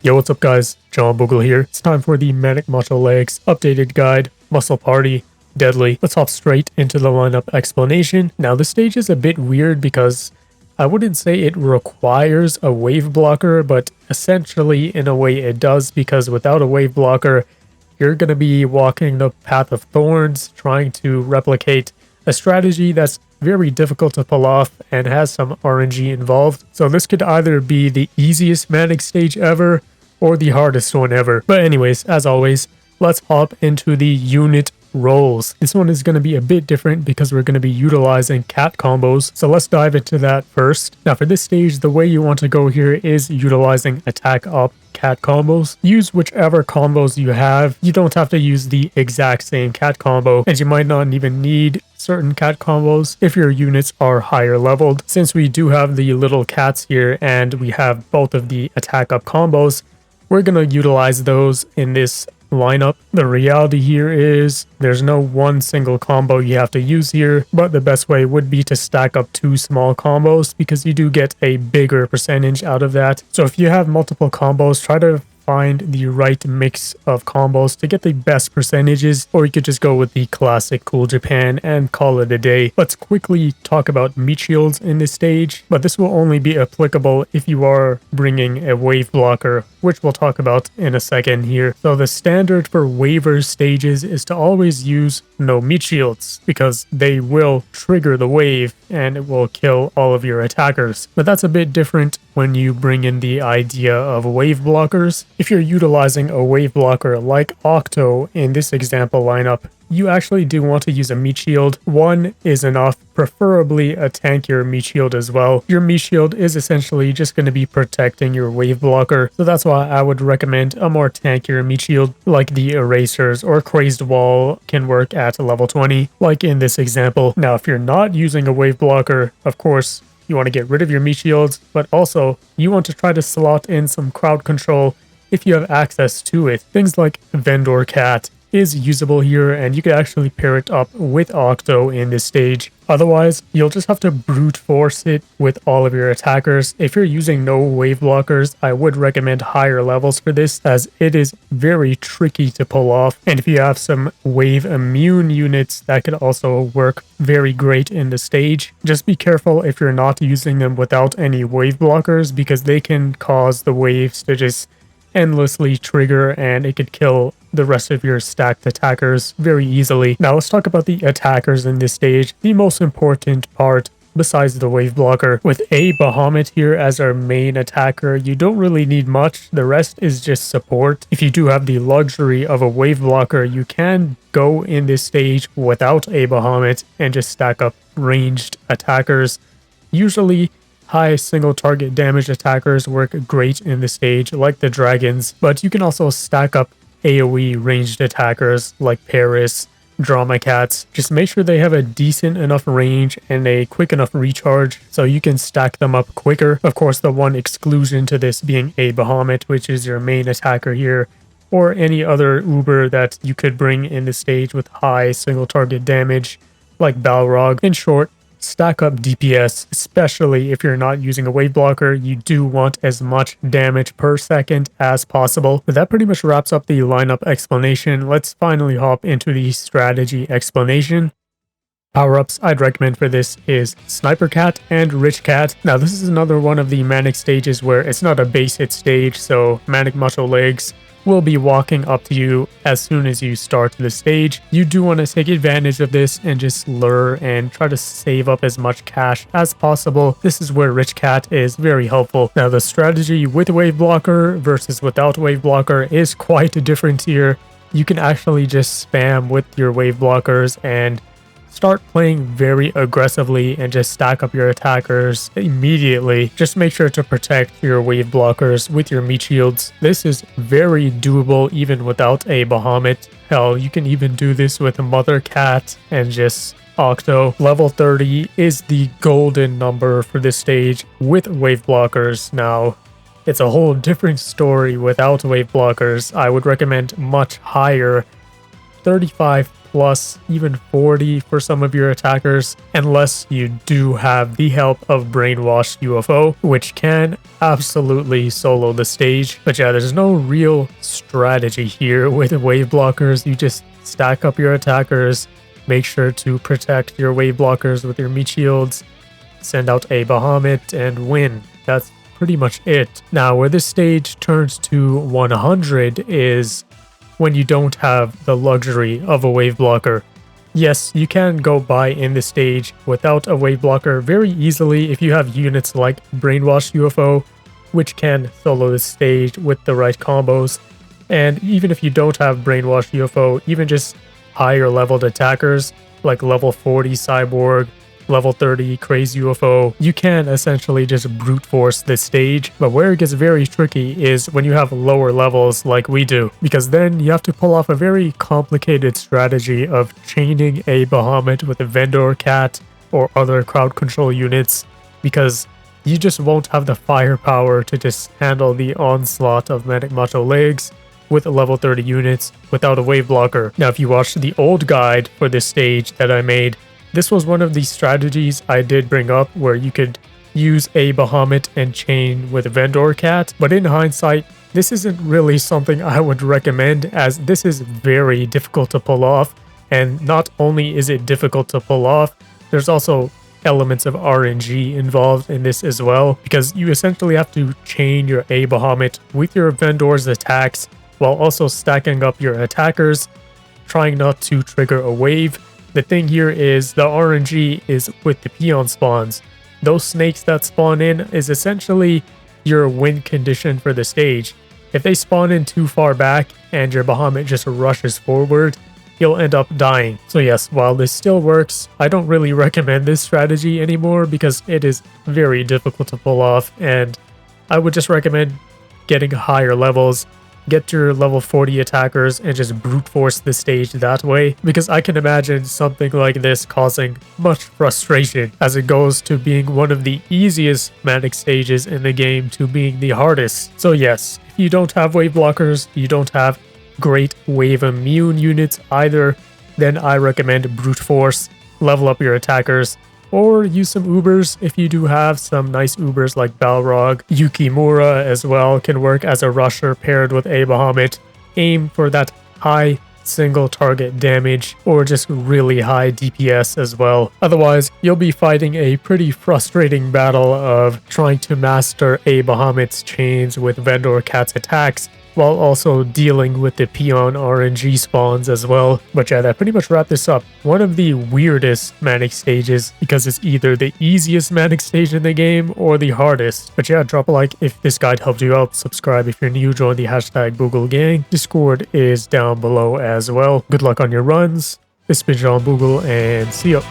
Yo, what's up guys? John Boogle here. It's time for the Manic Macho Legs updated guide, Muscle Party, Deadly. Let's hop straight into the lineup explanation. Now this stage is a bit weird because I wouldn't say it requires a wave blocker, but essentially in a way it does, because without a wave blocker, you're going to be walking the path of thorns, trying to replicate a strategy that's very difficult to pull off and has some RNG involved. So this could either be the easiest Manic stage ever or the hardest one ever. But anyways, as always, let's hop into the unit roles. This one is going to be a bit different because we're going to be utilizing cat combos. So let's dive into that first. Now for this stage, the way you want to go here is utilizing attack up cat combos. Use whichever combos you have. You don't have to use the exact same cat combo, and you might not even need certain cat combos if your units are higher leveled. Since we do have the little cats here and we have both of the attack up combos, we're going to utilize those in this lineup. The reality here is there's no one single combo you have to use here, but the best way would be to stack up two small combos because you do get a bigger percentage out of that. So if you have multiple combos, try to find the right mix of combos to get the best percentages, or you could just go with the classic Cool Japan and call it a day. Let's quickly talk about meat shields in this stage, but this will only be applicable if you are bringing a wave blocker, which we'll talk about in a second here. So the standard for waiver stages is to always use no meat shields because they will trigger the wave and it will kill all of your attackers. But that's a bit different when you bring in the idea of wave blockers. If you're utilizing a wave blocker like Octo in this example lineup, you actually do want to use a meat shield. One is enough, preferably a tankier meat shield as well. Your meat shield is essentially just going to be protecting your wave blocker, so that's why I would recommend a more tankier meat shield like the erasers or crazed wall can work at level 20 like in this example. Now if you're not using a wave blocker, of course you want to get rid of your meat shields, but also you want to try to slot in some crowd control if you have access to it. Things like Vendor Cat is usable here, and you could actually pair it up with Octo in this stage. Otherwise, you'll just have to brute force it with all of your attackers. If you're using no wave blockers, I would recommend higher levels for this, as it is very tricky to pull off. And if you have some wave immune units, that could also work very great in the stage. Just be careful if you're not using them without any wave blockers, because they can cause the waves to just endlessly trigger and it could kill the rest of your stacked attackers very easily. Now let's talk about the attackers in this stage. The most important part besides the wave blocker. With a Bahamut here as our main attacker, you don't really need much. The rest is just support. If you do have the luxury of a wave blocker, you can go in this stage without a Bahamut and just stack up ranged attackers. Usually high single target damage attackers work great in this stage, like the dragons, but you can also stack up AoE ranged attackers like Paris, Drama Cats. Just make sure they have a decent enough range and a quick enough recharge so you can stack them up quicker. Of course, the one exclusion to this being a Bahamut, which is your main attacker here, or any other Uber that you could bring in the stage with high single target damage like Balrog. In short, stack up DPS, especially if you're not using a wave blocker. You do want as much damage per second as possible. But that pretty much wraps up the lineup explanation. Let's finally hop into the strategy explanation. Power-ups I'd recommend for this is Sniper Cat and Rich Cat. Now this is another one of the Manic stages where it's not a base hit stage, so Manic Macho Legs will be walking up to you as soon as you start the stage. You do want to take advantage of this and just lure and try to save up as much cash as possible. This is where Rich Cat is very helpful. Now the strategy with wave blocker versus without wave blocker is quite different here. You can actually just spam with your wave blockers and start playing very aggressively and just stack up your attackers immediately. Just make sure to protect your wave blockers with your meat shields. This is very doable even without a Bahamut. Hell, you can even do this with a Mother Cat and just Octo. Level 30 is the golden number for this stage with wave blockers. Now, it's a whole different story without wave blockers. I would recommend much higher 35 plus even 40 for some of your attackers, unless you do have the help of Brainwashed UFO, which can absolutely solo the stage. But yeah, there's no real strategy here with wave blockers. You just stack up your attackers, make sure to protect your wave blockers with your meat shields, send out a Bahamut, and win. That's pretty much it. Now, where this stage turns to 100 is when you don't have the luxury of a wave blocker. Yes, you can go by in the stage without a wave blocker very easily if you have units like Brainwash UFO, which can solo the stage with the right combos. And even if you don't have Brainwash UFO, even just higher leveled attackers like level 40 Cyborg, level 30 Crazed UFO, you can essentially just brute force this stage. But where it gets very tricky is when you have lower levels like we do, because then you have to pull off a very complicated strategy of chaining a Bahamut with a Vendor Cat or other crowd control units, because you just won't have the firepower to just handle the onslaught of Manic Macho legs with level 30 units without a wave blocker. Now, if you watch the old guide for this stage that I made, this was one of the strategies I did bring up, where you could use a Bahamut and chain with a Vendor Cat. But in hindsight, this isn't really something I would recommend, as this is very difficult to pull off. And not only is it difficult to pull off, there's also elements of RNG involved in this as well, because you essentially have to chain your A Bahamut with your Vendor's attacks while also stacking up your attackers, trying not to trigger a wave. The thing here is the RNG is with the peon spawns. Those snakes that spawn in is essentially your win condition for the stage. If they spawn in too far back and your Bahamut just rushes forward, you'll end up dying. So yes, while this still works, I don't really recommend this strategy anymore because it is very difficult to pull off, and I would just recommend getting higher levels. Get your level 40 attackers and just brute force the stage that way, because I can imagine something like this causing much frustration, as it goes to being one of the easiest Manic stages in the game to being the hardest. So yes, if you don't have wave blockers, you don't have great wave immune units either, then I recommend brute force, level up your attackers, or use some Ubers if you do have some nice Ubers like Balrog. Yukimura as well can work as a rusher paired with a Bahamut. Aim for that high single target damage or just really high DPS as well. Otherwise, you'll be fighting a pretty frustrating battle of trying to master a Bahamut's chains with Vendor Cat's attacks, while also dealing with the peon RNG spawns as well. But yeah, that pretty much wrapped this up. One of the weirdest Manic stages, because it's either the easiest Manic stage in the game or the hardest. But yeah, drop a like if this guide helped you out. Subscribe if you're new, join the hashtag Boogle gang. Discord is down below as well. Good luck on your runs. This has been John Boogle, and see ya.